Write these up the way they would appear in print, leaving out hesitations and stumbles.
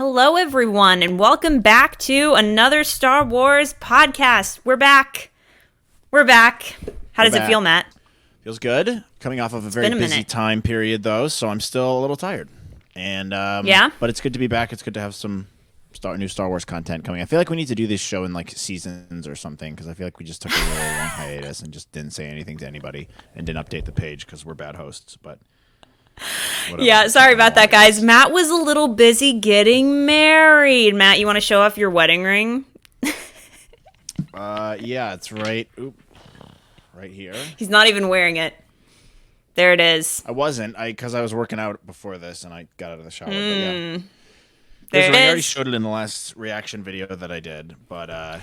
Hello, everyone, and welcome back to another Star Wars podcast. We're back. How does it feel, Matt? Feels good. Coming off of a very busy time period, though, so I'm still a little tired. And yeah, but it's good to be back. It's good to have some new Star Wars content coming. I feel like we need to do this show in like seasons or something because I feel like we just took a really long hiatus and just didn't say anything to anybody and didn't update the page because we're bad hosts. But whatever. Yeah, sorry about that, guys. Matt was a little busy getting married. Matt, you want to show off your wedding ring? Yeah, it's right. Oop, right here. He's not even wearing it. There it is. I wasn't, because I was working out before this and I got out of the shower. But yeah. There it is. I already showed it in the last reaction video that I did, but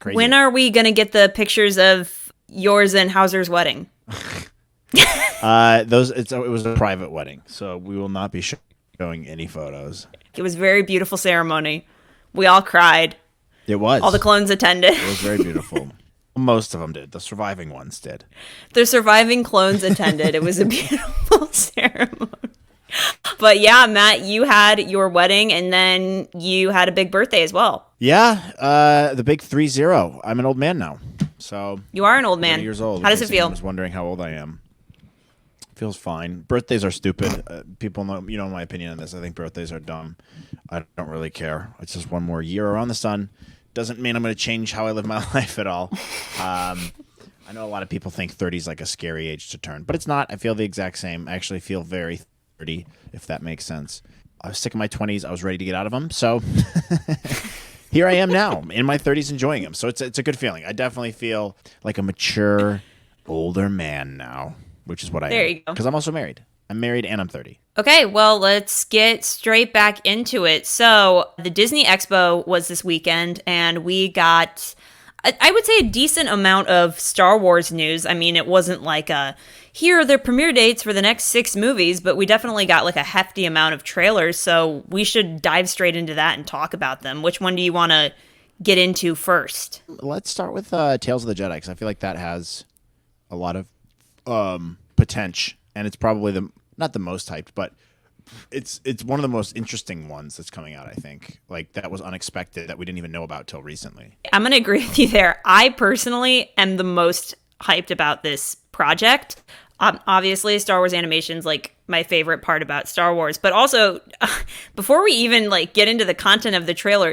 crazy. When are we gonna get the pictures of yours and Hauser's wedding? It was a private wedding, so we will not be showing any photos. It was a very beautiful ceremony. We all cried. It was. All the clones attended. It was very beautiful. Most of them did. The surviving ones did. The surviving clones attended. It was a beautiful ceremony. But yeah, Matt, you had your wedding and then you had a big birthday as well. Yeah, the big 30. I'm an old man now. So you are an old man. 30 years old. How does it feel? I was wondering how old I am. Feels fine. Birthdays are stupid. People know, my opinion on this. I think birthdays are dumb. I don't really care. It's just one more year around the sun. Doesn't mean I'm going to change how I live my life at all. I know a lot of people think 30 is like a scary age to turn, but it's not. I feel the exact same. I actually feel very 30, if that makes sense. I was sick of my 20s. I was ready to get out of them. So here I am now in my 30s enjoying them. So it's a good feeling. I definitely feel like a mature, older man now, which is what I am. There you go. Because I'm also married. I'm married and I'm 30. Okay, well, let's get straight back into it. So the Disney Expo was this weekend, and we got, I would say, a decent amount of Star Wars news. I mean, it wasn't like here are the premiere dates for the next 6 movies, but we definitely got like a hefty amount of trailers, so we should dive straight into that and talk about them. Which one do you want to get into first? Let's start with Tales of the Jedi, because I feel like that has a lot of potential, and it's probably not the most hyped, but it's one of the most interesting ones that's coming out, I think. Like, that was unexpected, that we didn't even know about till recently. I'm going to agree with you there. I personally am the most hyped about this project. Obviously, Star Wars Animation's like my favorite part about Star Wars, but also before we even like get into the content of the trailer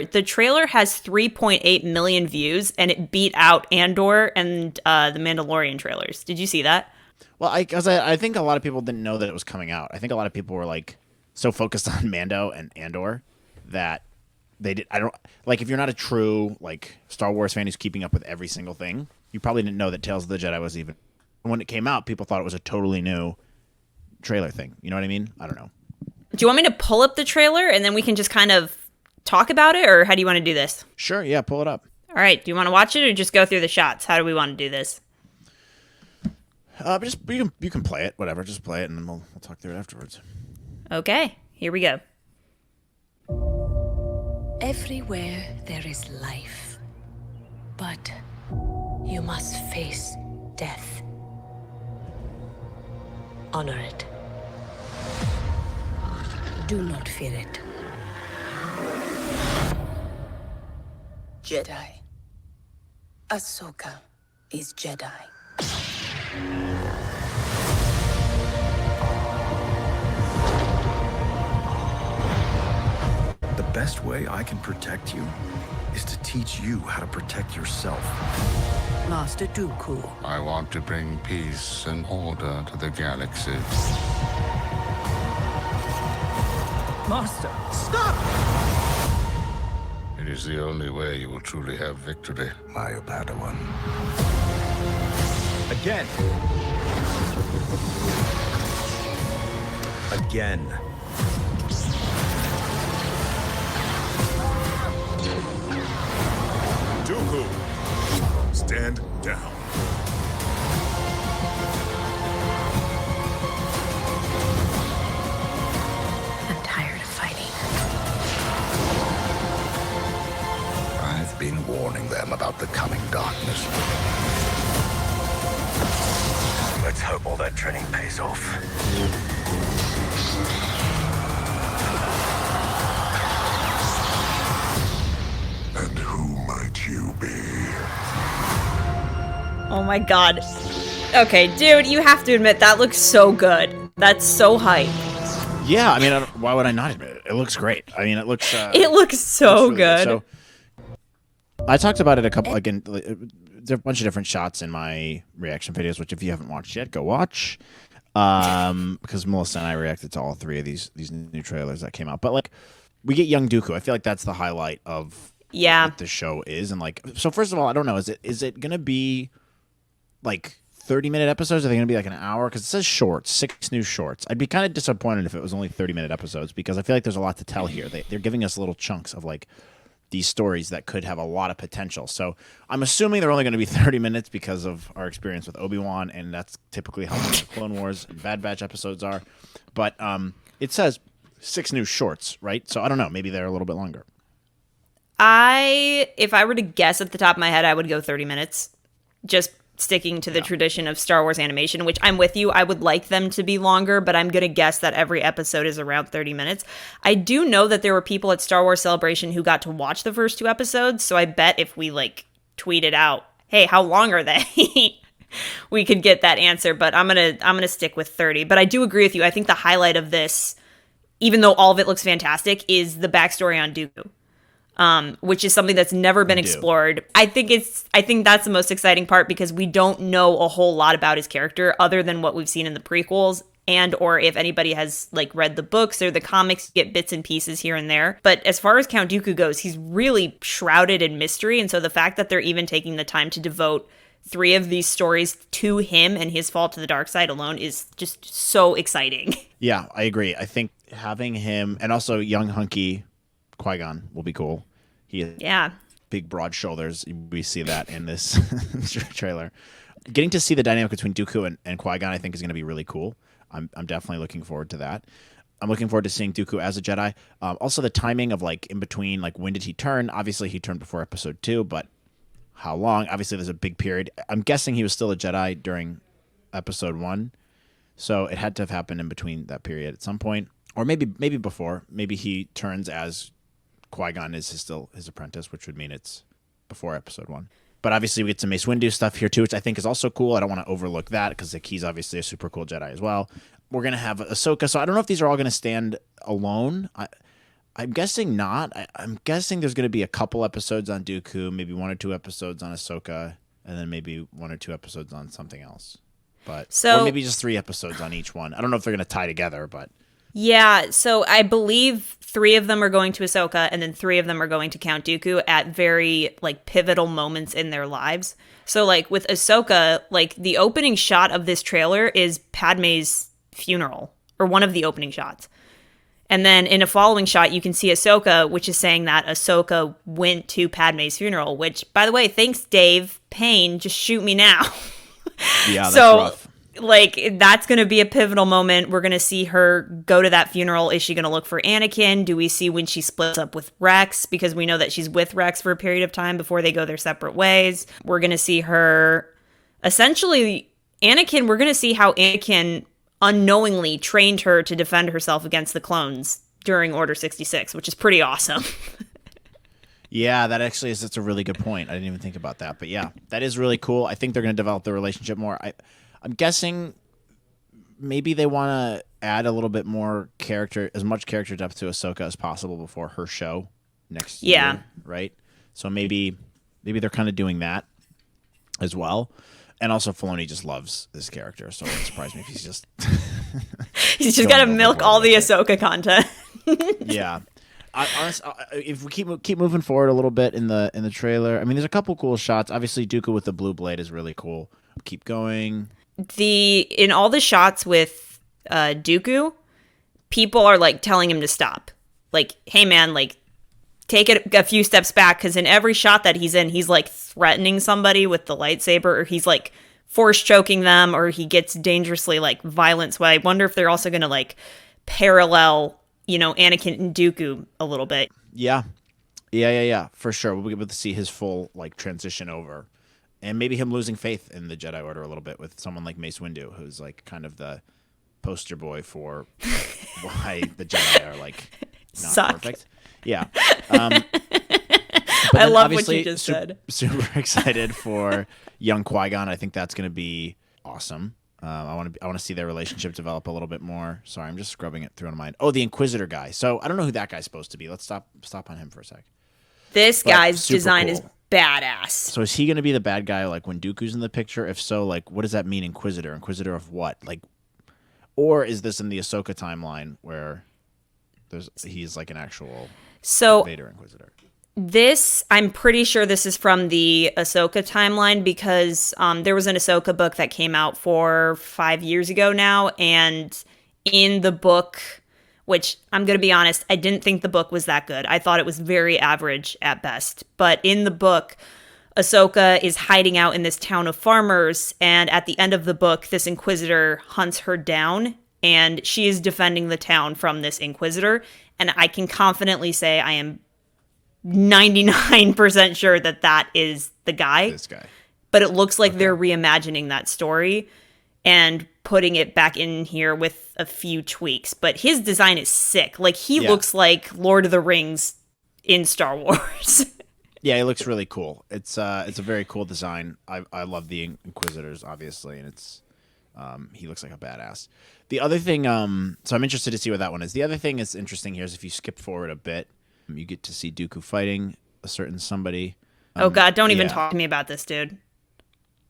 has 3.8 million views, and it beat out Andor and the Mandalorian trailers. Did you see that? Well, I think a lot of people didn't know that it was coming out. I think a lot of people were like so focused on Mando and Andor that they did. I don't like, if you're not a true like Star Wars fan who's keeping up with every single thing, you probably didn't know that Tales of the Jedi was even. When it came out, people thought it was a totally new trailer thing. You know what I mean? I don't know. Do you want me to pull up the trailer and then we can just kind of talk about it, or how do you want to do this? Sure. Yeah, pull it up. All right. Do you want to watch it or just go through the shots? How do we want to do this? Just you can play it, whatever. Just play it, and then we'll talk through it afterwards. Okay, here we go. Everywhere there is life, but you must face death. Honor it. Do not fear it. Jedi. Ahsoka is Jedi. The best way I can protect you is to teach you how to protect yourself. Master Dooku. I want to bring peace and order to the galaxy. Master, stop! It is the only way you will truly have victory. My Padawan. Again. Again. Dooku, stand down. I'm tired of fighting. I've been warning them about the coming darkness. Let's hope all that training pays off. Oh my god. Okay, dude, you have to admit that looks so good. That's so hype. Yeah, I mean, why would I not admit it? It looks great. I mean, it looks. It looks so looks really good. So, I talked about it a couple again. There are a bunch of different shots in my reaction videos, which if you haven't watched yet, go watch. Because Melissa and I reacted to all three of these new trailers that came out. But like, we get young Dooku. I feel like that's the highlight of what the show is. And like, so first of all, I don't know. Is it gonna be like 30-minute episodes? Are they gonna be like an hour? Because it says shorts, 6 new shorts. I'd be kind of disappointed if it was only 30-minute episodes because I feel like there's a lot to tell here. They're giving us little chunks of like these stories that could have a lot of potential. So I'm assuming they're only going to be 30 minutes because of our experience with Obi-Wan, and that's typically how the Clone Wars and Bad Batch episodes are. But it says 6 new shorts, right? So I don't know. Maybe they're a little bit longer. If I were to guess at the top of my head, I would go 30 minutes. Just sticking to the tradition of Star Wars animation, which I'm with you. I would like them to be longer, but I'm going to guess that every episode is around 30 minutes. I do know that there were people at Star Wars Celebration who got to watch the first 2 episodes, so I bet if we like tweeted out, hey, how long are they? We could get that answer, but I'm going to stick with 30. But I do agree with you. I think the highlight of this, even though all of it looks fantastic, is the backstory on Dooku. Which is something that's never been explored. I think that's the most exciting part because we don't know a whole lot about his character other than what we've seen in the prequels, and or if anybody has like read the books or the comics, get bits and pieces here and there. But as far as Count Dooku goes, he's really shrouded in mystery, and so the fact that they're even taking the time to devote 3 of these stories to him and his fall to the dark side alone is just so exciting. Yeah, I agree. I think having him and also young hunky Qui-Gon will be cool. He has big, broad shoulders. We see that in this trailer. Getting to see the dynamic between Dooku and Qui-Gon, I think, is going to be really cool. I'm definitely looking forward to that. I'm looking forward to seeing Dooku as a Jedi. Also, the timing of like in between, like when did he turn? Obviously, he turned before Episode 2, but how long? Obviously, there's a big period. I'm guessing he was still a Jedi during Episode 1, so it had to have happened in between that period at some point, or maybe before. Maybe he turns as Qui-Gon is still his apprentice, which would mean it's before Episode 1. But obviously we get some Mace Windu stuff here too, which I think is also cool. I don't want to overlook that because he's obviously a super cool Jedi as well. We're going to have Ahsoka, so I don't know if these are all going to stand alone. I'm guessing not. I'm guessing there's going to be a couple episodes on Dooku, maybe 1 or 2 episodes on Ahsoka, and then maybe 1 or 2 episodes on something else. Or maybe just 3 episodes on each one. I don't know if they're going to tie together, but... Yeah, so I believe 3 of them are going to Ahsoka, and then 3 of them are going to Count Dooku at very, like, pivotal moments in their lives. So, like, with Ahsoka, like, the opening shot of this trailer is Padme's funeral, or one of the opening shots. And then in a following shot, you can see Ahsoka, which is saying that Ahsoka went to Padme's funeral, which, by the way, thanks, Dave Payne, just shoot me now. Yeah, that's rough. Like, that's going to be a pivotal moment. We're going to see her go to that funeral. Is she going to look for Anakin? Do we see when she splits up with Rex? Because we know that she's with Rex for a period of time before they go their separate ways. We're going to see her, essentially, Anakin, we're going to see how Anakin unknowingly trained her to defend herself against the clones during Order 66, which is pretty awesome. Yeah, that actually is. That's a really good point. I didn't even think about that. But yeah, that is really cool. I think they're going to develop the relationship more. I'm guessing maybe they want to add a little bit more as much character depth to Ahsoka as possible before her show next year, right? So maybe they're kind of doing that as well. And also, Filoni just loves this character, so it wouldn't surprise me if he's just... he's just got to milk all the Ahsoka content. Yeah. If we keep moving forward a little bit in the trailer, I mean, there's a couple cool shots. Obviously, Dooku with the blue blade is really cool. Keep going. In all the shots with Dooku, people are like telling him to stop. Like, hey man, like take it a few steps back, because in every shot that he's in, he's like threatening somebody with the lightsaber, or he's like force choking them, or he gets dangerously like violent. So I wonder if they're also going to like parallel, Anakin and Dooku a little bit. Yeah, for sure. We'll be able to see his full like transition over. And maybe him losing faith in the Jedi Order a little bit with someone like Mace Windu, who's like kind of the poster boy for why the Jedi are like not perfect. Yeah. I then love what obviously you just said. Super excited for young Qui-Gon. I think that's going to be awesome. I want to see their relationship develop a little bit more. Sorry, I'm just scrubbing it through in mind. Oh, the Inquisitor guy. So I don't know who that guy's supposed to be. Let's stop on him for a sec. This But guy's super design cool. is badass. So is he going to be the bad guy like when Dooku's in the picture? If so, like what does that mean, Inquisitor? Inquisitor of what? Like, or is this in the Ahsoka timeline where he's like an actual Vader Inquisitor? This, I'm pretty sure this is from the Ahsoka timeline because there was an Ahsoka book that came out 5 years ago now. And in the book, which I'm going to be honest, I didn't think the book was that good. I thought it was very average at best. But in the book, Ahsoka is hiding out in this town of farmers. And at the end of the book, this Inquisitor hunts her down. And she is defending the town from this Inquisitor. And I can confidently say I am 99% sure that is the guy. This guy. But it looks like they're reimagining that story and putting it back in here with a few tweaks. But his design is sick. Like, he looks like Lord of the Rings in Star Wars. Yeah, he looks really cool. It's a very cool design. I love the Inquisitors, obviously, and it's he looks like a badass. The other thing, so I'm interested to see what that one is. The other thing that's interesting here is if you skip forward a bit, you get to see Dooku fighting a certain somebody. Oh God, don't even talk to me about this, dude.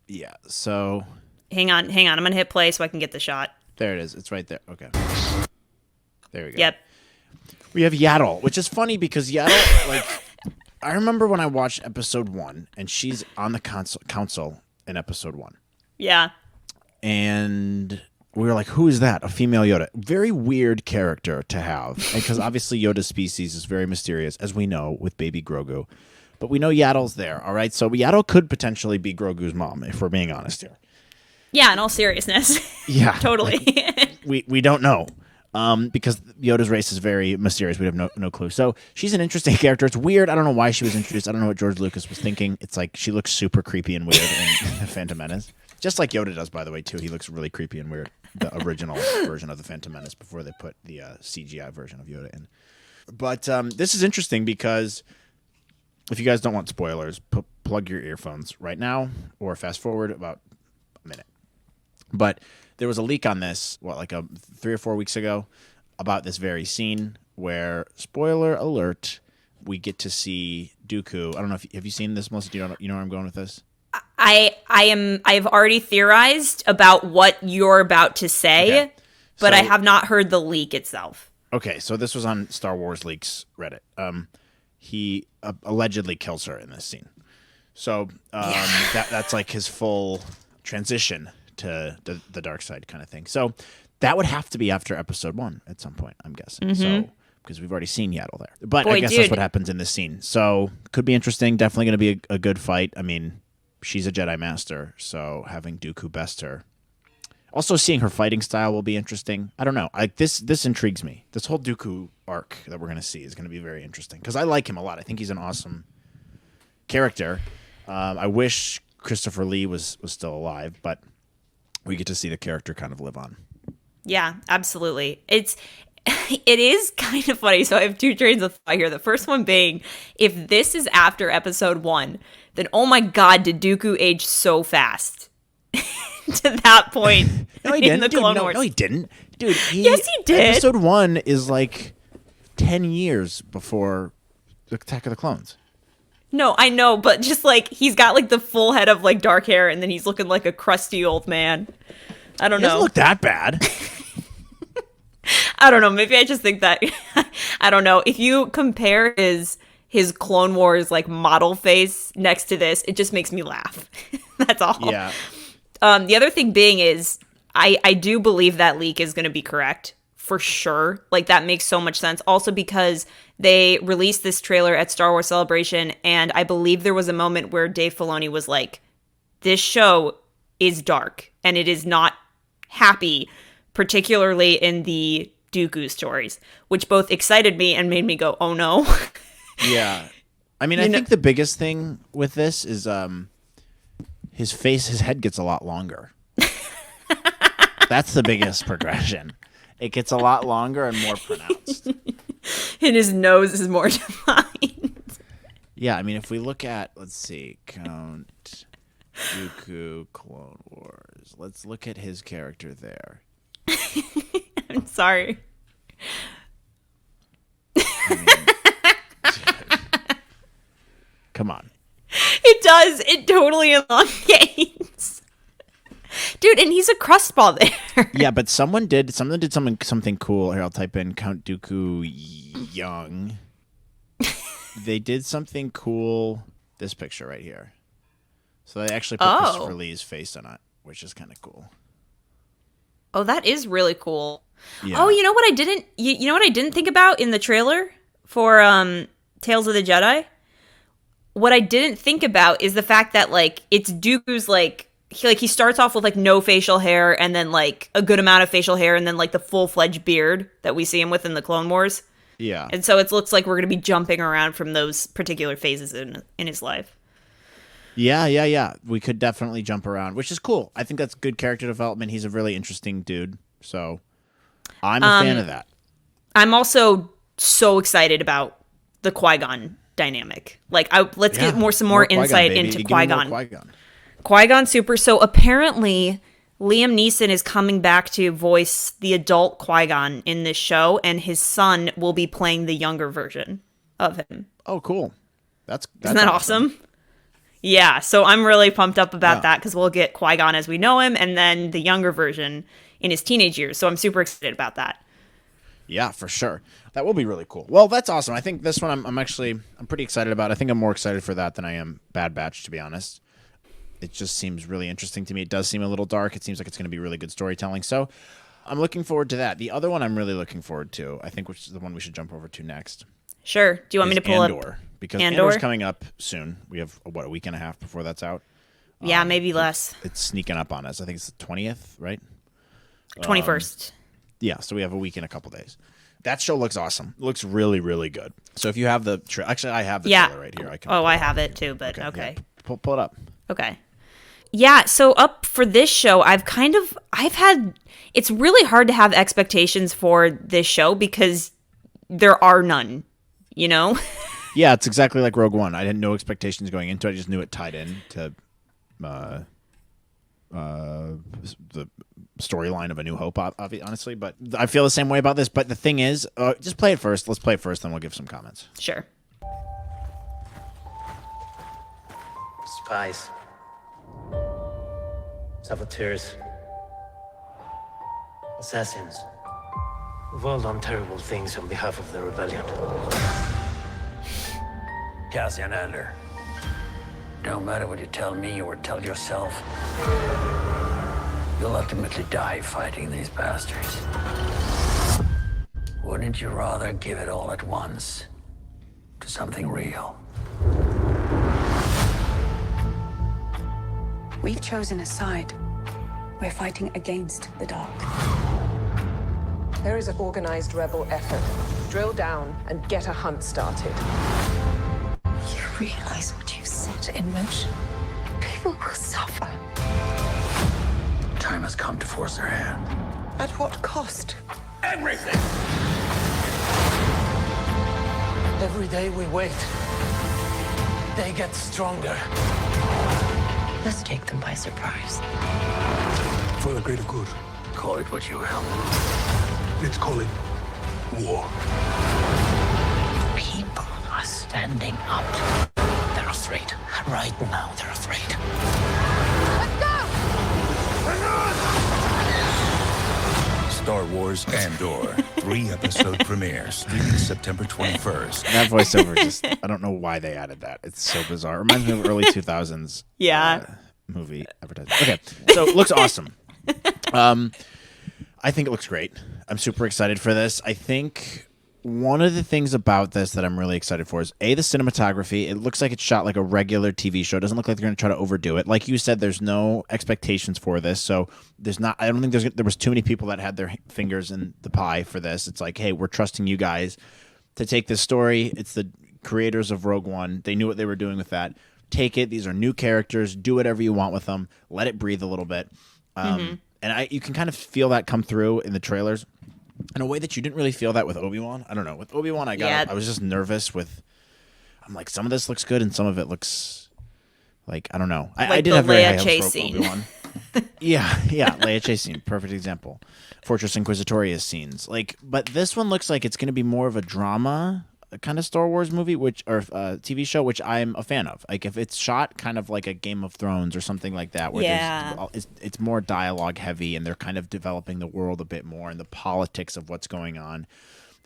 Yeah, so... Hang on. I'm going to hit play so I can get the shot. There it is. It's right there. Okay. There we go. Yep. We have Yaddle, which is funny because Yaddle, like... I remember when I watched episode 1, and she's on the council in episode 1. Yeah. And... we were like, who is that? A female Yoda. Very weird character to have. Because obviously Yoda's species is very mysterious, as we know, with baby Grogu. But we know Yaddle's there, all right? So Yaddle could potentially be Grogu's mom, if we're being honest here. Yeah, in all seriousness. Yeah. Totally. Like, we don't know. Because Yoda's race is very mysterious. We have no clue. So she's an interesting character. It's weird. I don't know why she was introduced. I don't know what George Lucas was thinking. It's like she looks super creepy and weird in Phantom Menace. Just like Yoda does, by the way, too. He looks really creepy and weird. The original version of the Phantom Menace before they put the CGI version of Yoda in. But this is interesting because if you guys don't want spoilers, plug your earphones right now or fast forward about a minute. But there was a leak on this, 3 or 4 weeks ago, about this very scene where, spoiler alert, we get to see Dooku. I don't know if have you seen this, Melissa? Do you know where I'm going with this? I've already theorized about what you're about to say, Okay. but So- I have not heard the leak itself. Okay, so this was on Star Wars Leaks Reddit. He allegedly kills her in this scene. So that's like his full transition to the dark side kind of thing. So that would have to be after episode 1 at some point, I'm guessing. So because we've already seen Yaddle there. But Boy, I guess dude. that's what happens in this scene. So could be interesting. Definitely going to be a good fight. I mean, she's a Jedi Master, so having Dooku best her. Also, seeing her fighting style will be interesting. I don't know. This intrigues me. This whole Dooku arc that we're going to see is going to be very interesting because I like him a lot. I think he's an awesome character. I wish Christopher Lee was still alive, but we get to see the character kind of live on. Yeah, absolutely. It is kind of funny. So I have two trains of thought here. The first one being, if this is after episode 1, then oh my God, did Dooku age so fast to that point No, he in didn't. the Clone Wars? No, he didn't. Dude, Yes, he did. Episode 1 is like 10 years before the Attack of the Clones. No, I know, but just like he's got like the full head of like dark hair, and then he's looking like a crusty old man. I don't He doesn't know. look that bad. I don't know. Maybe I just think that I don't know. If you compare his Clone Wars like model face next to this, it just makes me laugh. That's all. Yeah. The other thing being is I do believe that leak is going to be correct for sure. Like that makes so much sense. Also because they released this trailer at Star Wars Celebration, and I believe there was a moment where Dave Filoni was like, "This show is dark and it is not happy, particularly in the Dooku stories," which both excited me and made me go, "Oh no." Yeah. I mean, I think the biggest thing with this is his head gets a lot longer. That's the biggest progression. It gets a lot longer and more pronounced. And his nose is more defined. Yeah, I mean, if we look at, let's see, Count Dooku Clone Wars. Let's look at his character there. I'm sorry. Come on. It does. It totally elongates. Dude, and he's a crust ball there. Yeah, but someone did something cool. Here, I'll type in Count Dooku Young. They did something cool. This picture right here. So they actually put Christopher Lee's face on it, which is kind of cool. Oh, that is really cool. Yeah. Oh, you know what I didn't you know what I didn't think about in the trailer for Tales of the Jedi? What I didn't think about is the fact that like it's Dooku's like he starts off with like no facial hair and then like a good amount of facial hair and then like the full-fledged beard that we see him with in the Clone Wars. Yeah. And so it looks like we're going to be jumping around from those particular phases in his life. Yeah. We could definitely jump around, which is cool. I think that's good character development. He's a really interesting dude. So I'm a fan of that. I'm also so excited about the Qui-Gon dynamic. Like, let's get some more insight Qui-Gon, into baby. Give me more Qui-Gon. Qui-Gon. Qui-Gon Super. So apparently Liam Neeson is coming back to voice the adult Qui-Gon in this show, and his son will be playing the younger version of him. Oh, cool. That's Isn't that awesome? Yeah, so I'm really pumped up about that because we'll get Qui-Gon as we know him, and then the younger version in his teenage years. So I'm super excited about that. Yeah, for sure. That will be really cool. Well, that's awesome. I think this one I'm pretty excited about. I think I'm more excited for that than I am Bad Batch, to be honest. It just seems really interesting to me. It does seem a little dark. It seems like it's going to be really good storytelling. So I'm looking forward to that. The other one I'm really looking forward to, I think, which is the one we should jump over to next. Sure. Do you want me to pull Andor, up? Because Andor? Andor's coming up soon. We have, a week and a half before that's out? Yeah, maybe less. It's sneaking up on us. I think it's the 20th, right? 21st. Yeah, so we have a week and a couple days. That show looks awesome. It looks really, really good. So if you have the actually, I have the trailer right here. I have it too, but okay. Yeah. Pull it up. Okay. Yeah, so up for this show, it's really hard to have expectations for this show because there are none, you know? Yeah, it's exactly like Rogue One. I had no expectations going into it. I just knew it tied in to the storyline of A New Hope, honestly. But I feel the same way about this. But the thing is, just play it first. Let's play it first, then we'll give some comments. Sure. Spies. Saboteurs. Assassins. We've all done terrible things on behalf of the rebellion. Cassian Andor. No matter what you tell me or tell yourself, you'll ultimately die fighting these bastards. Wouldn't you rather give it all at once to something real? We've chosen a side. We're fighting against the dark. There is an organized rebel effort. Drill down and get a hunt started. You realize what you set in motion? People will suffer. Time has come to force their hand. At what cost? Everything! Every day we wait, they get stronger. Let's take them by surprise. For the greater good. Call it what you will. Let's call it war. People are standing up. They're afraid. Right now, they're afraid. Star Wars Andor 3-episode premiere streaming September 21st. That voiceover just, I don't know why they added that. It's so bizarre. It reminds me of early 2000s movie advertising. Okay, so it looks awesome. I think it looks great. I'm super excited for this. I think one of the things about this that I'm really excited for is the cinematography. It looks like it's shot like a regular TV show. It doesn't look like they're going to try to overdo it. Like you said, there's no expectations for this, so I don't think there was too many people that had their fingers in the pie for this. It's like, hey, we're trusting you guys to take this story. It's the creators of Rogue One. They knew what they were doing with that. Take it. These are new characters. Do whatever you want with them. Let it breathe a little bit. And you can kind of feel that come through in the trailers in a way that you didn't really feel that with Obi-Wan. I don't know. With Obi-Wan, I was just nervous with. I'm like, some of this looks good and some of it looks like, I don't know. I Like did the have very high Leia hopes chase for scene. Obi-Wan. Yeah, Leia chase scene, perfect example. Fortress Inquisitorius scenes, but this one looks like it's going to be more of a drama kind of Star Wars movie, or TV show, which I'm a fan of. Like if it's shot kind of like a Game of Thrones or something like that, where it's more dialogue heavy, and they're kind of developing the world a bit more and the politics of what's going on,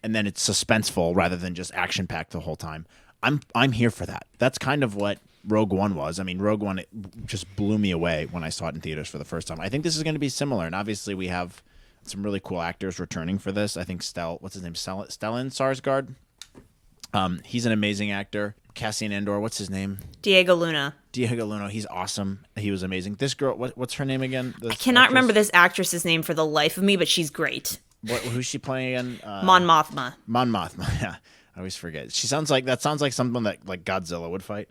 and then it's suspenseful rather than just action packed the whole time. I'm here for that. That's kind of what Rogue One was. I mean, Rogue One, it just blew me away when I saw it in theaters for the first time. I think this is going to be similar, and obviously we have some really cool actors returning for this. I think what's his name? Stellan Skarsgård. He's an amazing actor. Cassian Andor, what's his name? Diego Luna. He's awesome. He was amazing. This girl, what's her name again? I cannot remember this actress's name for the life of me, but she's great. Who's she playing again? Mon Mothma. Mon Mothma, yeah. I always forget. Sounds like someone that like Godzilla would fight.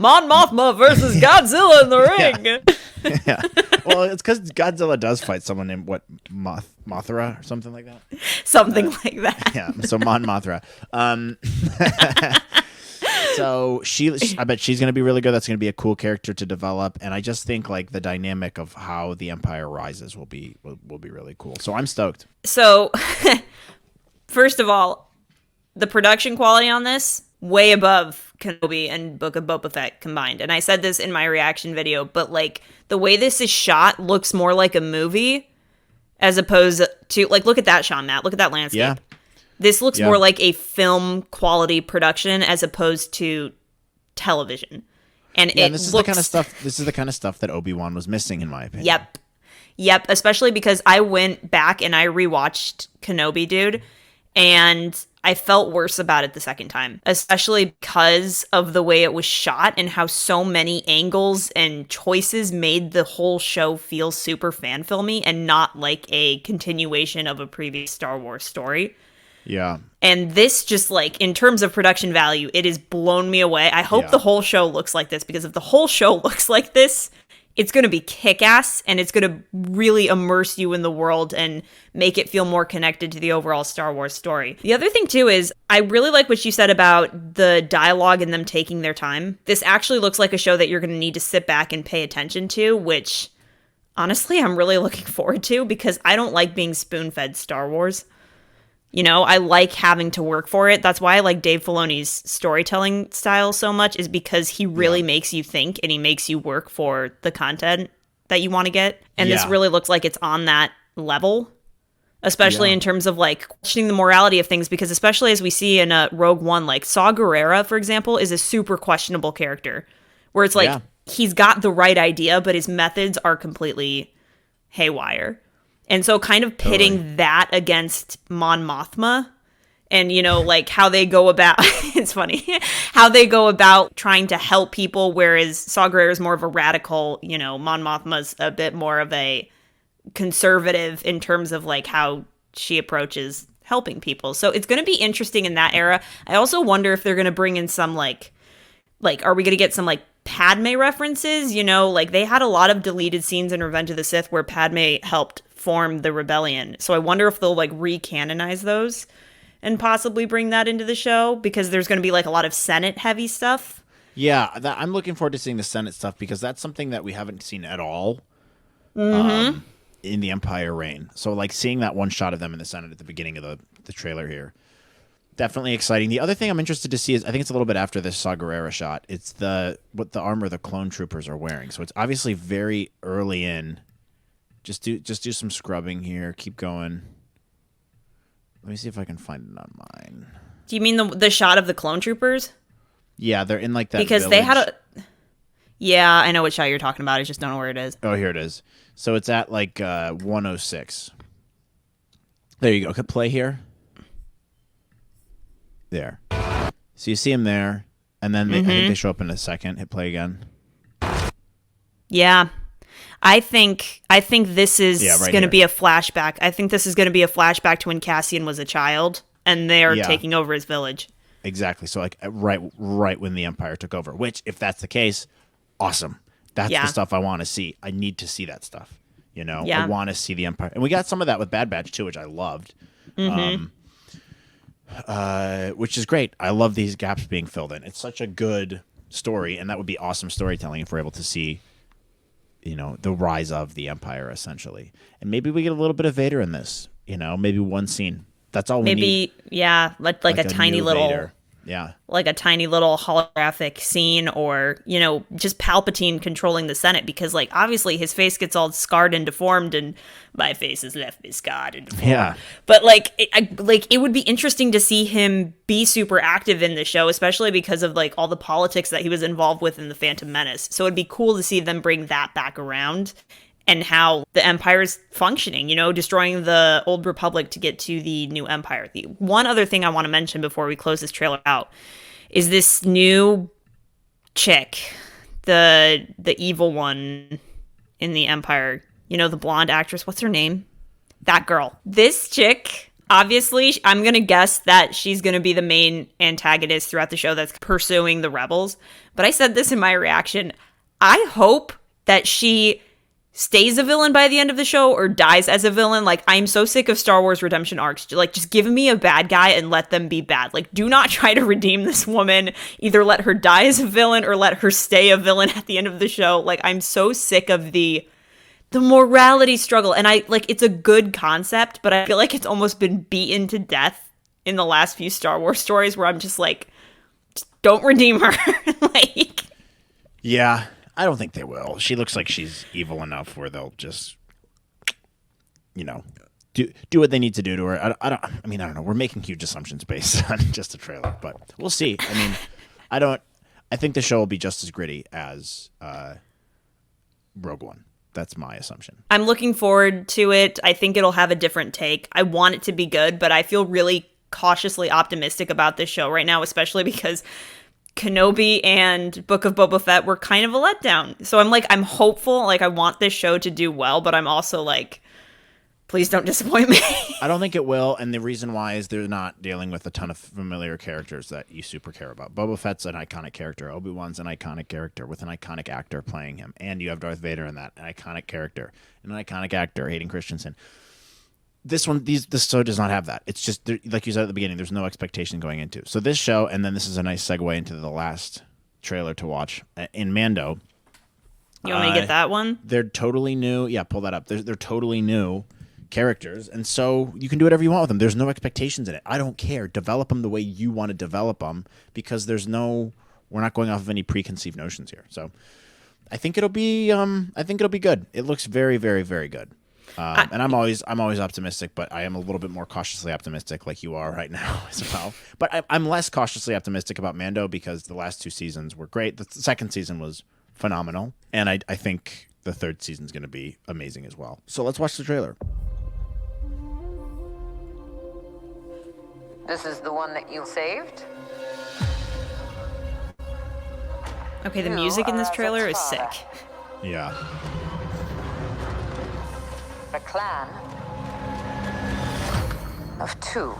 Mon Mothma versus Godzilla in the ring. Yeah. Well, it's because Godzilla does fight someone named Mothra or something like that. Something like that. Yeah. So Mon Mothra. So I bet she's going to be really good. That's going to be a cool character to develop, and I just think like the dynamic of how the Empire rises will be really cool. So I'm stoked. So, first of all, the production quality on this way above Kenobi and Book of Boba Fett combined. And I said this in my reaction video, but like the way this is shot looks more like a movie as opposed to like look at that shot, Matt. Look at that landscape. Yeah. This looks more like a film quality production as opposed to television. And this is the kind of stuff. This is the kind of stuff that Obi-Wan was missing, in my opinion. Yep. Especially because I went back and I rewatched Kenobi, dude, and I felt worse about it the second time, especially because of the way it was shot and how so many angles and choices made the whole show feel super fan filmy and not like a continuation of a previous Star Wars story. Yeah. And this just like in terms of production value, it has blown me away. I hope the whole show looks like this, because if the whole show looks like this, it's going to be kick-ass and it's going to really immerse you in the world and make it feel more connected to the overall Star Wars story. The other thing too is I really like what you said about the dialogue and them taking their time. This actually looks like a show that you're going to need to sit back and pay attention to, which honestly I'm really looking forward to, because I don't like being spoon-fed Star Wars. You know, I like having to work for it. That's why I like Dave Filoni's storytelling style so much, is because he really makes you think and he makes you work for the content that you want to get. And this really looks like it's on that level, especially in terms of like questioning the morality of things, because especially as we see in Rogue One, like Saw Gerrera, for example, is a super questionable character where it's like he's got the right idea, but his methods are completely haywire. And so kind of pitting that against Mon Mothma and, you know, like how they go about, it's funny, how they go about trying to help people, whereas Saw Gerrera is more of a radical, you know, Mon Mothma's a bit more of a conservative in terms of like how she approaches helping people. So it's going to be interesting in that era. I also wonder if they're going to bring in some like, are we going to get some like Padme references? You know, like they had a lot of deleted scenes in Revenge of the Sith where Padme helped form the rebellion. So I wonder if they'll like recanonize those and possibly bring that into the show, because there's going to be like a lot of Senate heavy stuff. Yeah, I'm looking forward to seeing the Senate stuff, because that's something that we haven't seen at all in the Empire reign. So like seeing that one shot of them in the Senate at the beginning of the trailer here, definitely exciting. The other thing I'm interested to see is, I think it's a little bit after this Saw Gerrera shot, it's what the armor the clone troopers are wearing. So it's obviously very early in. Just do some scrubbing here. Keep going. Let me see if I can find it on mine. Do you mean the shot of the clone troopers? Yeah, they're in like that because village. They had a. Yeah, I know what shot you're talking about. I just don't know where it is. Oh, here it is. So it's at like 106. There you go. Could play here. There. So you see him there, and then I think they show up in a second. Hit play again. Yeah. I think this is going to be a flashback. I think this is going to be a flashback to when Cassian was a child and they're taking over his village. Exactly. So like right when the Empire took over, which if that's the case, awesome. That's the stuff I want to see. I need to see that stuff. You know, I want to see the Empire. And we got some of that with Bad Batch too, which I loved. which is great. I love these gaps being filled in. It's such a good story, and that would be awesome storytelling if we're able to see, the rise of the Empire, essentially. And maybe we get a little bit of Vader in this, maybe one scene. That's all we need. Maybe, yeah, like a tiny new little Vader. Yeah. like a tiny little holographic scene, or just Palpatine controlling the Senate, because like obviously his face gets all scarred and deformed, and my face is left me scarred and deformed. Yeah. But it would be interesting to see him be super active in the show, especially because of like all the politics that he was involved with in the Phantom Menace. So it'd be cool to see them bring that back around, and how the Empire's functioning, destroying the old Republic to get to the new Empire. The one other thing I want to mention before we close this trailer out is this new chick, the evil one in the Empire. The blonde actress. What's her name? That girl. This chick, obviously, I'm going to guess that she's going to be the main antagonist throughout the show that's pursuing the rebels. But I said this in my reaction. I hope that she stays a villain by the end of the show or dies as a villain. Like, I'm so sick of Star Wars redemption arcs. Like, just give me a bad guy and let them be bad. Like, do not try to redeem this woman. Either let her die as a villain or let her stay a villain at the end of the show. Like, I'm so sick of the morality struggle. And it's a good concept, but I feel like it's almost been beaten to death in the last few Star Wars stories, where I'm just like, don't redeem her. Yeah. I don't think they will. She looks like she's evil enough where they'll just, do what they need to do to her. I don't know. We're making huge assumptions based on just a trailer, but we'll see. I think the show will be just as gritty as Rogue One. That's my assumption. I'm looking forward to it. I think it'll have a different take. I want it to be good, but I feel really cautiously optimistic about this show right now, especially because Kenobi and Book of Boba Fett were kind of a letdown. So I'm hopeful. Like, I want this show to do well, but I'm also like, please don't disappoint me. I don't think it will, and the reason why is they're not dealing with a ton of familiar characters that you super care about. Boba Fett's an iconic character. Obi-Wan's an iconic character with an iconic actor playing him. And you have Darth Vader in that, an iconic character. And an iconic actor, Hayden Christensen. This show does not have that. It's just, like you said at the beginning, there's no expectation going into. So this show, and then this is a nice segue into the last trailer to watch, in Mando. You want me to get that one? They're totally new. Yeah, pull that up. They're totally new characters, and so you can do whatever you want with them. There's no expectations in it. I don't care. Develop them the way you want to develop them, because we're not going off of any preconceived notions here. So I think it'll be good. It looks very, very, very good. And I'm always optimistic, but I am a little bit more cautiously optimistic, like you are right now as well. But I'm less cautiously optimistic about Mando because the last 2 seasons were great. The second season was phenomenal, and I think the third season is going to be amazing as well. So let's watch the trailer. This is the one that you saved? Okay, the music in this trailer is sick. Yeah. A clan of 2.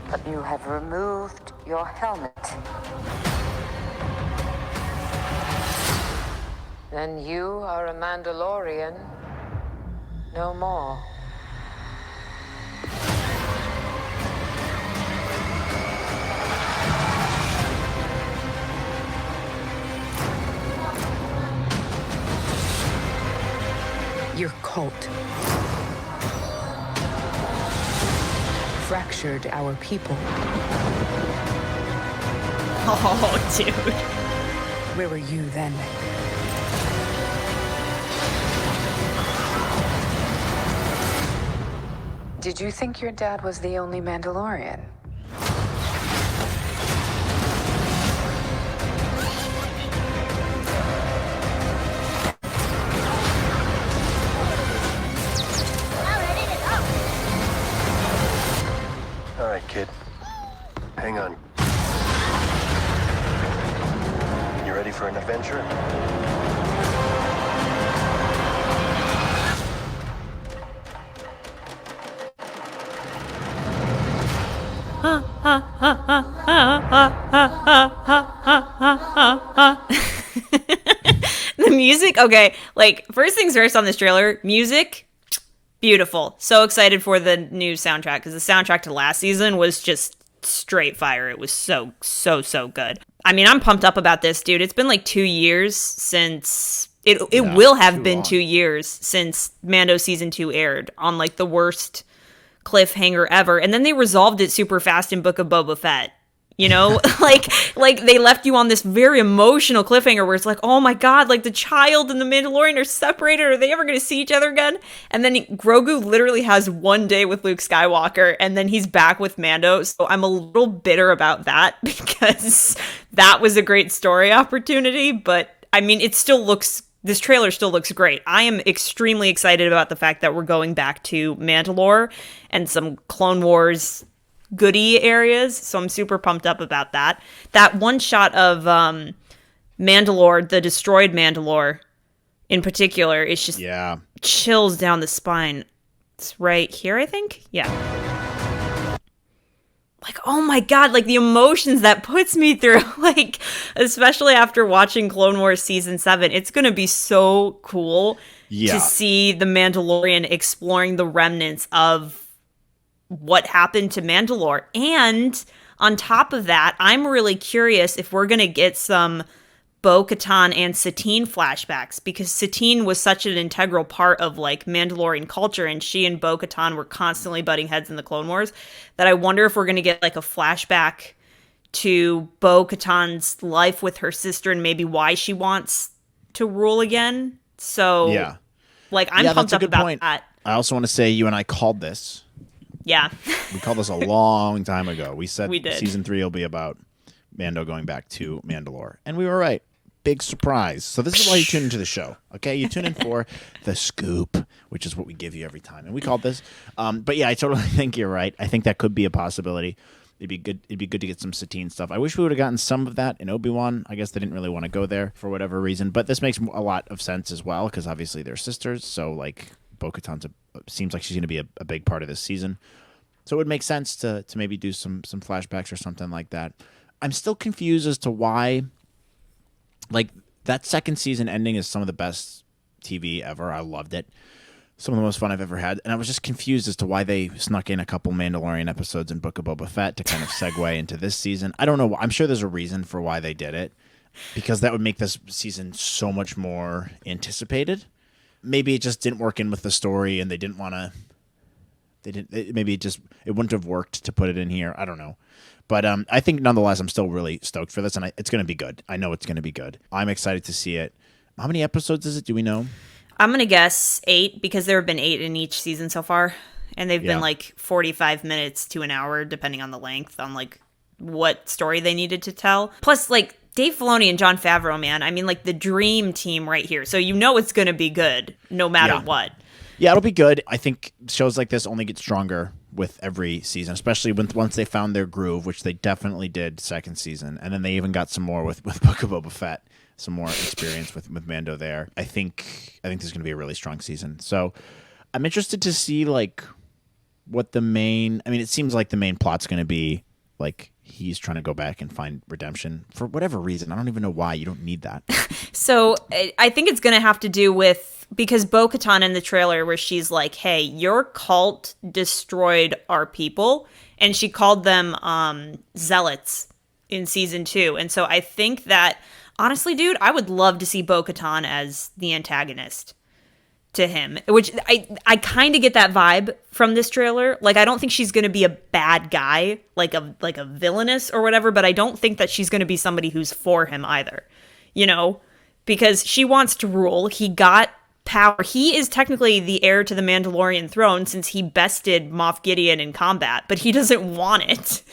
But you have removed your helmet. Then you are a Mandalorian no more. Your cult fractured our people. Oh, dude. Where were you then? Did you think your dad was the only Mandalorian? All right, kid. Hang on. You ready for an adventure? The music, okay, like, first things first on this trailer, music, beautiful. So excited for the new soundtrack, because the soundtrack to last season was just straight fire. It was so good. I mean, I'm pumped up about this, dude. It's been like 2 years since... It will have been long. 2 years since Mando Season 2 aired on, like, the worst cliffhanger ever. And then they resolved it super fast in Book of Boba Fett. You know, like they left you on this very emotional cliffhanger where it's like, oh my God, like the child and the Mandalorian are separated. Are they ever going to see each other again? And then Grogu literally has one day with Luke Skywalker and then he's back with Mando. So I'm a little bitter about that because that was a great story opportunity. But I mean, this trailer still looks great. I am extremely excited about the fact that we're going back to Mandalore and some Clone Wars goodie areas, so I'm super pumped up about that. That one shot of Mandalore, the destroyed Mandalore in particular, is just chills down the spine. It's right here, I think. Yeah. Like, oh my God, like the emotions that puts me through, like, especially after watching Clone Wars Season 7, it's going to be so cool to see the Mandalorian exploring the remnants of what happened to Mandalore. And on top of that, I'm really curious if we're going to get some Bo-Katan and Satine flashbacks, because Satine was such an integral part of like Mandalorian culture, and she and Bo-Katan were constantly butting heads in the Clone Wars, that I wonder if we're going to get like a flashback to Bo-Katan's life with her sister and maybe why she wants to rule again. So like I'm pumped up about that. I also want to say you and I called this. Yeah. We called this a long time ago. We said we did. Season 3 will be about Mando going back to Mandalore. And we were right. Big surprise. So this is why you tune into the show, okay? You tune in for the scoop, which is what we give you every time. And we called this. But yeah, I totally think you're right. I think that could be a possibility. It'd be good to get some Satine stuff. I wish we would have gotten some of that in Obi-Wan. I guess they didn't really want to go there for whatever reason. But this makes a lot of sense as well, because obviously they're sisters. So like Bo-Katan's seems like she's going to be a big part of this season. So it would make sense to maybe do some flashbacks or something like that. I'm still confused as to why, like, that second season ending is some of the best TV ever. I loved it. Some of the most fun I've ever had. And I was just confused as to why they snuck in a couple Mandalorian episodes in Book of Boba Fett to kind of segue into this season. I don't know. I'm sure there's a reason for why they did it, because that would make this season so much more anticipated. Maybe it just didn't work in with the story, and they didn't want to. Maybe it wouldn't have worked to put it in here. I don't know, but I think nonetheless, I'm still really stoked for this, and it's going to be good. I know it's going to be good. I'm excited to see it. How many episodes is it? Do we know? I'm gonna guess 8, because there have been 8 in each season so far, and they've been like 45 minutes to an hour, depending on the length, on like what story they needed to tell. Plus, like, Dave Filoni and Jon Favreau, man, I mean, like, the dream team right here. So you know it's gonna be good no matter what. Yeah, it'll be good. I think shows like this only get stronger with every season, especially once they found their groove, which they definitely did second season. And then they even got some more with Book of Boba Fett, some more experience with Mando there. I think this is going to be a really strong season. So I'm interested to see, like, what it seems like the main plot's going to be, like, he's trying to go back and find redemption for whatever reason. I don't even know why. You don't need that. So I think it's going to have to do with, because Bo-Katan in the trailer where she's like, hey, your cult destroyed our people, and she called them zealots in season 2. And so I think that, honestly, dude, I would love to see Bo-Katan as the antagonist to him, which I kind of get that vibe from this trailer. Like, I don't think she's going to be a bad guy, like a villainous or whatever, but I don't think that she's going to be somebody who's for him either, you know, because she wants to rule. He got power. He is technically the heir to the Mandalorian throne since he bested Moff Gideon in combat, but he doesn't want it.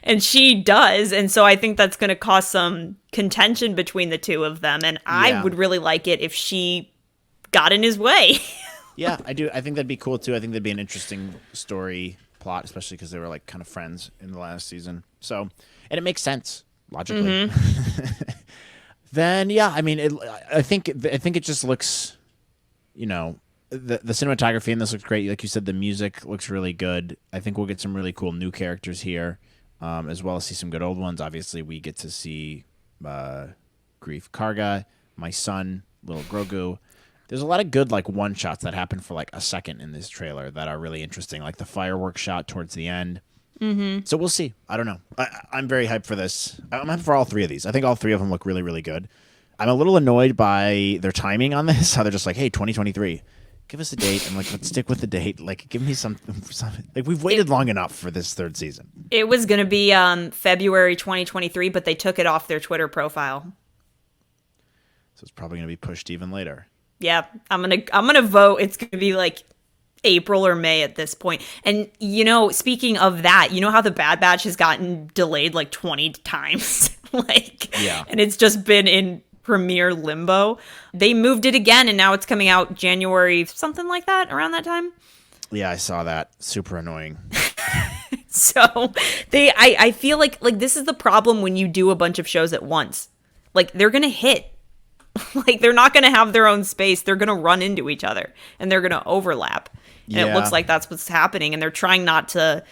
And she does, and so I think that's going to cause some contention between the two of them, and I would really like it if she got in his way. Yeah, I do. I think that'd be cool too. I think that'd be an interesting story plot, especially because they were like kind of friends in the last season. So, and it makes sense logically. Then yeah, I mean, I think it just looks, you know, the cinematography in this looks great. Like you said, the music looks really good. I think we'll get some really cool new characters here, as well as see some good old ones. Obviously, we get to see Grief Karga. my son, little Grogu. There's a lot of good like one shots that happen for like a second in this trailer that are really interesting, like the fireworks shot towards the end. Mm-hmm. So we'll see. I don't know. I'm very hyped for this. I'm hyped for all three of these. I think all three of them look really, really good. I'm a little annoyed by their timing on this. How they're just like, hey, 2023. Give us a date. I'm like, let's stick with the date. Like, give me something. Like, we've waited long enough for this third season. It was going to be February 2023, but they took it off their Twitter profile. So it's probably going to be pushed even later. Yeah, I'm gonna vote. It's going to be like April or May at this point. And speaking of that, you know how the Bad Batch has gotten delayed like 20 times, and it's just been in premiere limbo. They moved it again, and now it's coming out January, something like that, around that time. Yeah, I saw that. Super annoying. So I feel like this is the problem when you do a bunch of shows at once. Like, they're gonna hit. Like, they're not gonna have their own space. They're gonna run into each other, and they're gonna overlap. And it looks like that's what's happening, and they're trying not to.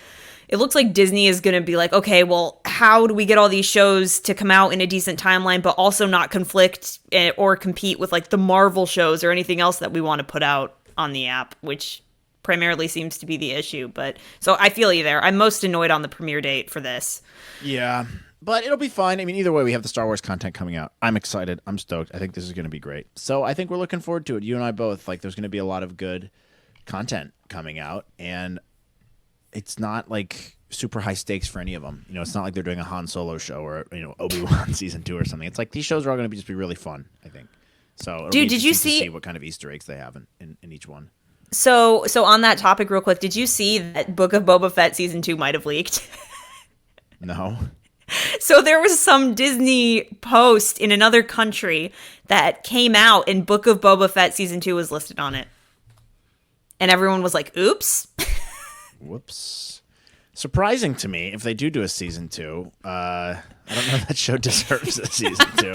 It looks like Disney is going to be like, okay, well, how do we get all these shows to come out in a decent timeline, but also not conflict or compete with like the Marvel shows or anything else that we want to put out on the app, which primarily seems to be the issue. But so I feel you there. I'm most annoyed on the premiere date for this. Yeah, but it'll be fine. I mean, either way, we have the Star Wars content coming out. I'm excited. I'm stoked. I think this is going to be great. So I think we're looking forward to it. You and I both. Like, there's going to be a lot of good content coming out, and it's not like super high stakes for any of them. It's not like they're doing a Han Solo show or Obi-Wan season 2 or something. It's like these shows are all going to just be really fun, I think. So dude, did you see what kind of Easter eggs they have in each one? So on that topic, real quick, did you see that Book of Boba Fett season 2 might have leaked? No. So there was some Disney post in another country that came out, and Book of Boba Fett season 2 was listed on it. And everyone was like, oops. Whoops. Surprising to me if they do a season 2. I don't know if that show deserves a season 2.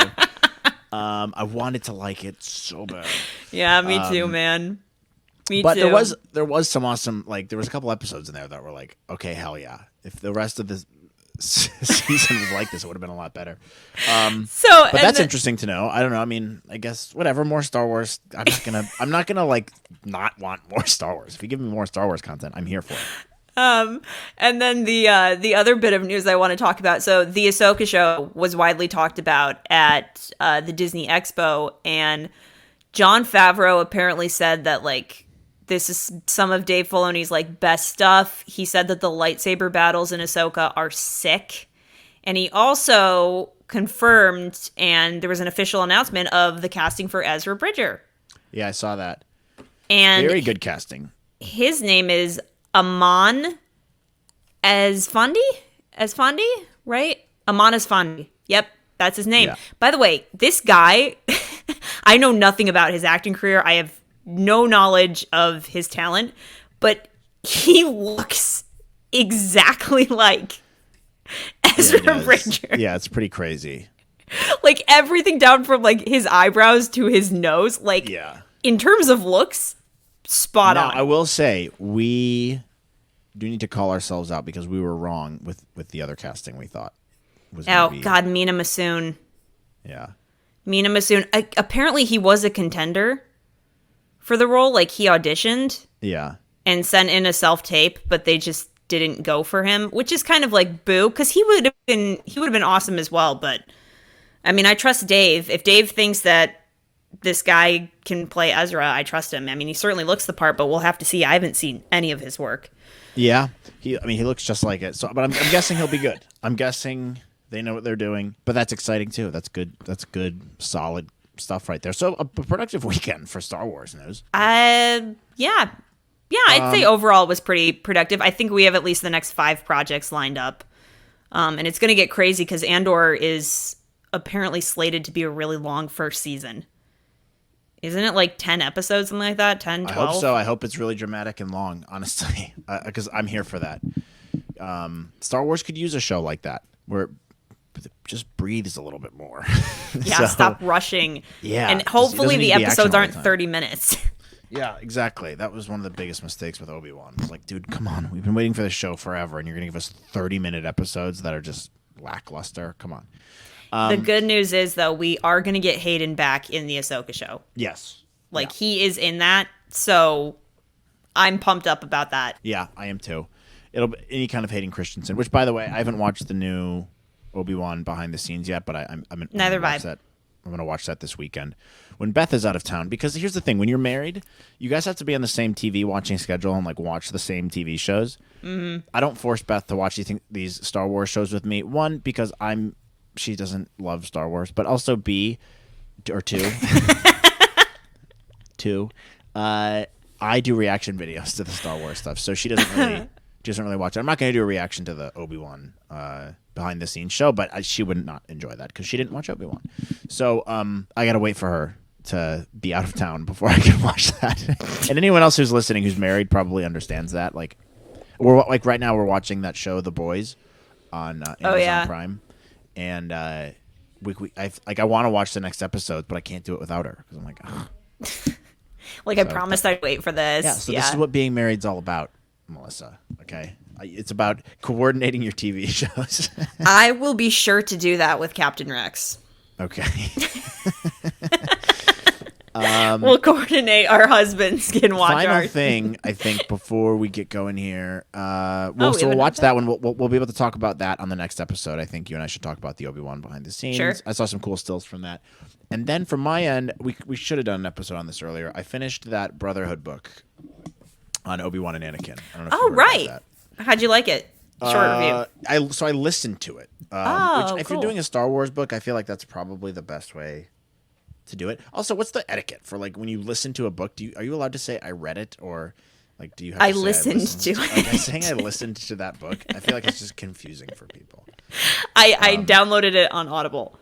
I wanted to like it so bad. Yeah, me too, man. Me but too. There was some awesome, like, there was a couple episodes in there that were like, okay, hell yeah. If the rest of the season was like this, it would have been a lot better. But that's interesting to know. I don't know. I mean, I guess whatever. More Star Wars. I'm not gonna like not want more Star Wars. If you give me more Star Wars content, I'm here for it. And then the other bit of news I want to talk about. So the Ahsoka show was widely talked about at the Disney Expo, and Jon Favreau apparently said that like this is some of Dave Filoni's like best stuff. He said that the lightsaber battles in Ahsoka are sick. And he also confirmed, and there was an official announcement of the casting for Ezra Bridger. Yeah, I saw that. And very good casting. His name is Aman Esfandi, right? Aman Esfandi. Yep, that's his name. Yeah. By the way, this guy, I know nothing about his acting career. I have no knowledge of his talent, but he looks exactly like Ezra Bridger. Yeah, it's pretty crazy. Like everything down from like his eyebrows to his nose, like in terms of looks, spot on. I will say we do need to call ourselves out because we were wrong with the other casting we thought was God, Mina Masoon. Yeah. Mina Masoon. Apparently he was a contender for the role. Like he auditioned. Yeah. And sent in a self-tape, but they just didn't go for him, which is kind of like boo, because he would have been awesome as well. But I mean, I trust Dave. If Dave thinks that this guy can play Ezra, I trust him. I mean, he certainly looks the part, but we'll have to see. I haven't seen any of his work. Yeah, he looks just like it. So, but I'm guessing he'll be good. I'm guessing they know what they're doing. But that's exciting too. That's good. That's good, solid stuff right there. So a productive weekend for Star Wars news. Yeah, I'd say overall it was pretty productive. I think we have at least the next 5 projects lined up. And it's going to get crazy because Andor is apparently slated to be a really long first season. Isn't it like 10 episodes, something like that? 10, 12? I hope so. I hope it's really dramatic and long, honestly, because I'm here for that. Star Wars could use a show like that where it just breathes a little bit more. Yeah, stop rushing. Yeah. And hopefully the episodes aren't 30 minutes. Yeah, exactly. That was one of the biggest mistakes with Obi-Wan. It was like, dude, come on. We've been waiting for this show forever, and you're going to give us 30-minute episodes that are just lackluster. Come on. The good news is, though, we are going to get Hayden back in the Ahsoka show. Yes. Like, he is in that, so I'm pumped up about that. Yeah, I am too. It'll be any kind of Hayden Christensen, which, by the way, I haven't watched the new Obi-Wan behind the scenes yet, but I'm Neither have I. I'm going to watch that this weekend when Beth is out of town. Because here's the thing. When you're married, you guys have to be on the same TV watching schedule and, like, watch the same TV shows. Mm-hmm. I don't force Beth to watch these Star Wars shows with me. One, because she doesn't love Star Wars, but also two, I do reaction videos to the Star Wars stuff, so she doesn't really watch it. I'm not going to do a reaction to the Obi-Wan behind the scenes show, but she would not enjoy that because she didn't watch Obi-Wan. So I got to wait for her to be out of town before I can watch that. And anyone else who's listening who's married probably understands that. Like right now we're watching that show The Boys on Amazon Prime, and I want to watch the next episode, but I can't do it without her because I'm like, ugh. I promised I'd wait for this. Yeah, so this is what being married's all about, Melissa. Okay, it's about coordinating your TV shows. I will be sure to do that with Captain Rex. Okay. We'll coordinate our husbands can watch final our thing. I think before we get going here, we'll watch that one. We'll be able to talk about that on the next episode. I think you and I should talk about the Obi-Wan behind the scenes. Sure. I saw some cool stills from that. And then from my end, we should have done an episode on this earlier. I finished that Brotherhood book on Obi-Wan and Anakin. I don't know if you heard about that. How'd you like it? Short review. I listened to it. Which, if you're doing a Star Wars book, I feel like that's probably the best way to do it. Also, what's the etiquette for when you listen to a book? Are you allowed to say I read it, or do you have to say listened to it? Okay, saying I listened to that book, I feel like it's just confusing for people. I downloaded it on Audible.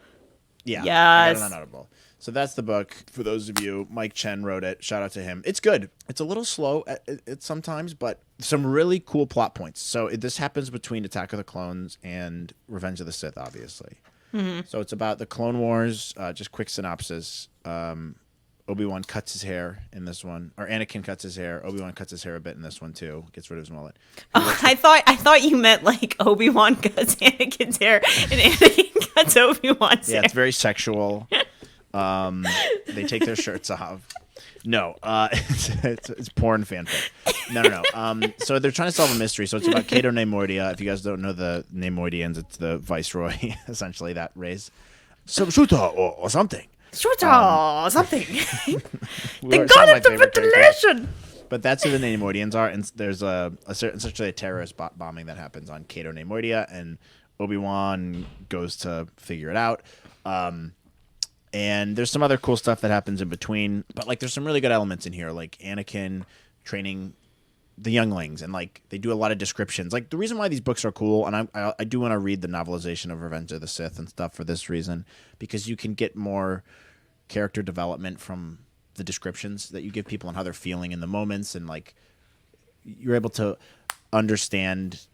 Yeah, yes. I got it on Audible. So that's the book. For those of you, Mike Chen wrote it. Shout out to him. It's good. It's a little slow at sometimes, but some really cool plot points. So this happens between Attack of the Clones and Revenge of the Sith, obviously. Mm-hmm. So it's about the Clone Wars. Just quick synopsis. Obi-Wan cuts his hair in this one, or Anakin cuts his hair. Obi-Wan cuts his hair a bit in this one too. Gets rid of his mullet. I thought you meant Obi-Wan cuts Anakin's hair and Anakin cuts Obi-Wan's hair. Yeah, it's very sexual. They take their shirts off. No, it's porn fanfic. No. So they're trying to solve a mystery. So it's about Cato Neimoidia. If you guys don't know the Neimoidians, it's the viceroy, essentially, that race. Some shooter or something. Shooter or something. They got it the ventilation. But that's who the Neimoidians are. And there's essentially a terrorist bombing that happens on Cato Neimoidia, and Obi-Wan goes to figure it out. And there's some other cool stuff that happens in between, but there's some really good elements in here, like Anakin training the younglings, and they do a lot of descriptions. The reason why these books are cool, and I do want to read the novelization of Revenge of the Sith and stuff for this reason, because you can get more character development from the descriptions that you give people and how they're feeling in the moments, and you're able to understand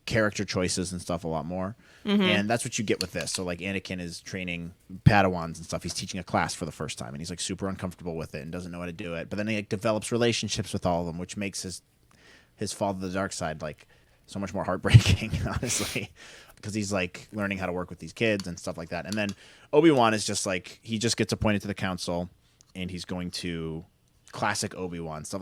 character choices and stuff a lot more. Mm-hmm. And that's what you get with this. So Anakin is training Padawans and stuff. He's teaching a class for the first time, and he's super uncomfortable with it and doesn't know how to do it. But then he develops relationships with all of them, which makes his fall to the dark side so much more heartbreaking, honestly, because he's learning how to work with these kids and stuff like that. And then Obi-Wan is just he just gets appointed to the council, and he's going to classic Obi-Wan stuff.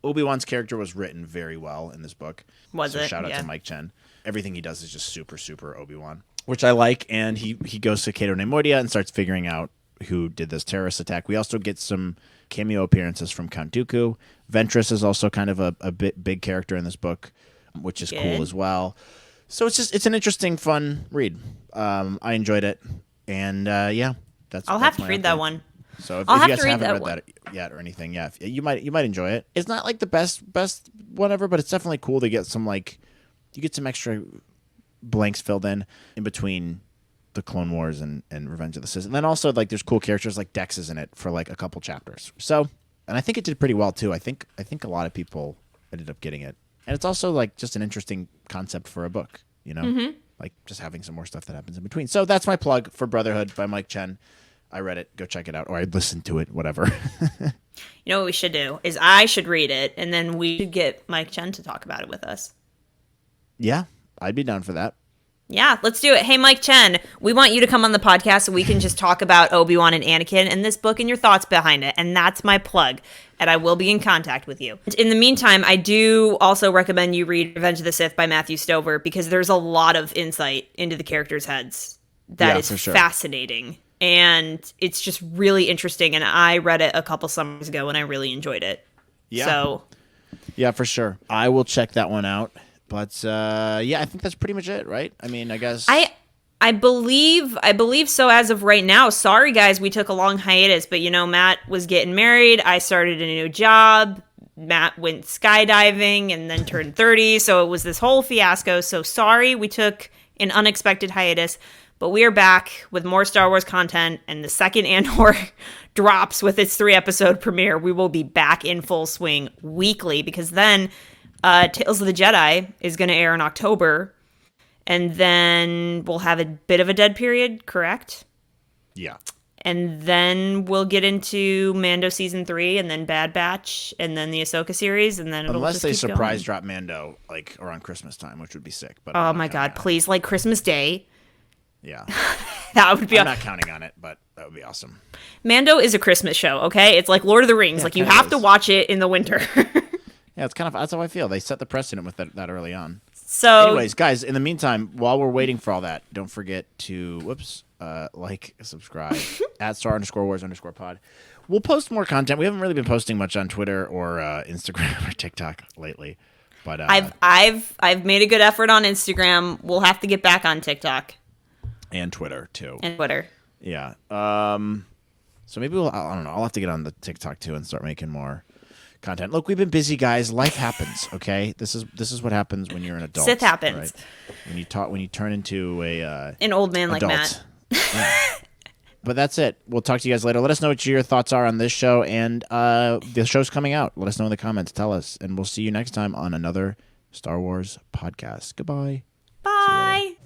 Obi-Wan's character was written very well in this book. Shout out to Mike Chen. Everything he does is just super, super Obi-Wan, which I like. And he goes to Cato Neimoidia and starts figuring out who did this terrorist attack. We also get some cameo appearances from Count Dooku. Ventress is also kind of a big character in this book, which is cool as well. So it's an interesting, fun read. I enjoyed it, and I'll have to read that one. So if you guys haven't read that yet or anything, you might enjoy it. It's not the best one ever, but it's definitely cool to get some you get some extra blanks filled in between the Clone Wars and Revenge of the Sith. And then also there's cool characters like Dex is in it for a couple chapters. So, and I think it did pretty well too. I think a lot of people ended up getting it. And it's also just an interesting concept for a book, Mm-hmm. Just having some more stuff that happens in between. So that's my plug for Brotherhood by Mike Chen. I read it. Go check it out. Or I listened to it, whatever. You know what we should do is I should read it, and then we should get Mike Chen to talk about it with us. Yeah, I'd be down for that. Yeah, let's do it. Hey, Mike Chen, we want you to come on the podcast so we can just talk about Obi-Wan and Anakin and this book and your thoughts behind it. And that's my plug. And I will be in contact with you. In the meantime, I do also recommend you read Revenge of the Sith by Matthew Stover because there's a lot of insight into the characters' heads that is fascinating. And it's just really interesting. And I read it a couple summers ago and I really enjoyed it. Yeah. So, yeah, for sure. I will check that one out. But yeah, I think that's pretty much it, right? I mean, I guess I believe so as of right now. Sorry guys, we took a long hiatus, but Matt was getting married, I started a new job, Matt went skydiving and then turned 30, so it was this whole fiasco. So sorry we took an unexpected hiatus, but we are back with more Star Wars content, and the second Andor drops with its 3-episode premiere, we will be back in full swing weekly, because then Tales of the Jedi is going to air in October, and then we'll have a bit of a dead period, correct? Yeah. And then we'll get into Mando Season 3, and then Bad Batch, and then the Ahsoka series, and then it'll unless just they keep surprise going. drop Mando like around Christmas time, which would be sick. But Oh my God, please, like Christmas Day. Yeah. That would be I'm not counting on it, but that would be awesome. Mando is a Christmas show, okay? It's like Lord of the Rings. Yeah, like, you have to watch it in the winter. Yeah, it's kind of, that's how I feel. They set the precedent with that early on. So, anyways, guys, in the meantime, while we're waiting for all that, don't forget to, like, subscribe at @Star_Wars_pod. We'll post more content. We haven't really been posting much on Twitter or Instagram or TikTok lately, but I've made a good effort on Instagram. We'll have to get back on TikTok and Twitter too. and Twitter. Yeah. So maybe I don't know. I'll have to get on the TikTok too and start making more content. Look, we've been busy, guys. Life happens. Okay, this is what happens when you're an adult. Sith happens. Right? When you turn into an old man adult. like Matt. Yeah. But that's it. We'll talk to you guys later. Let us know what your thoughts are on this show, and the show's coming out. Let us know in the comments. Tell us, and we'll see you next time on another Star Wars podcast. Goodbye. Bye.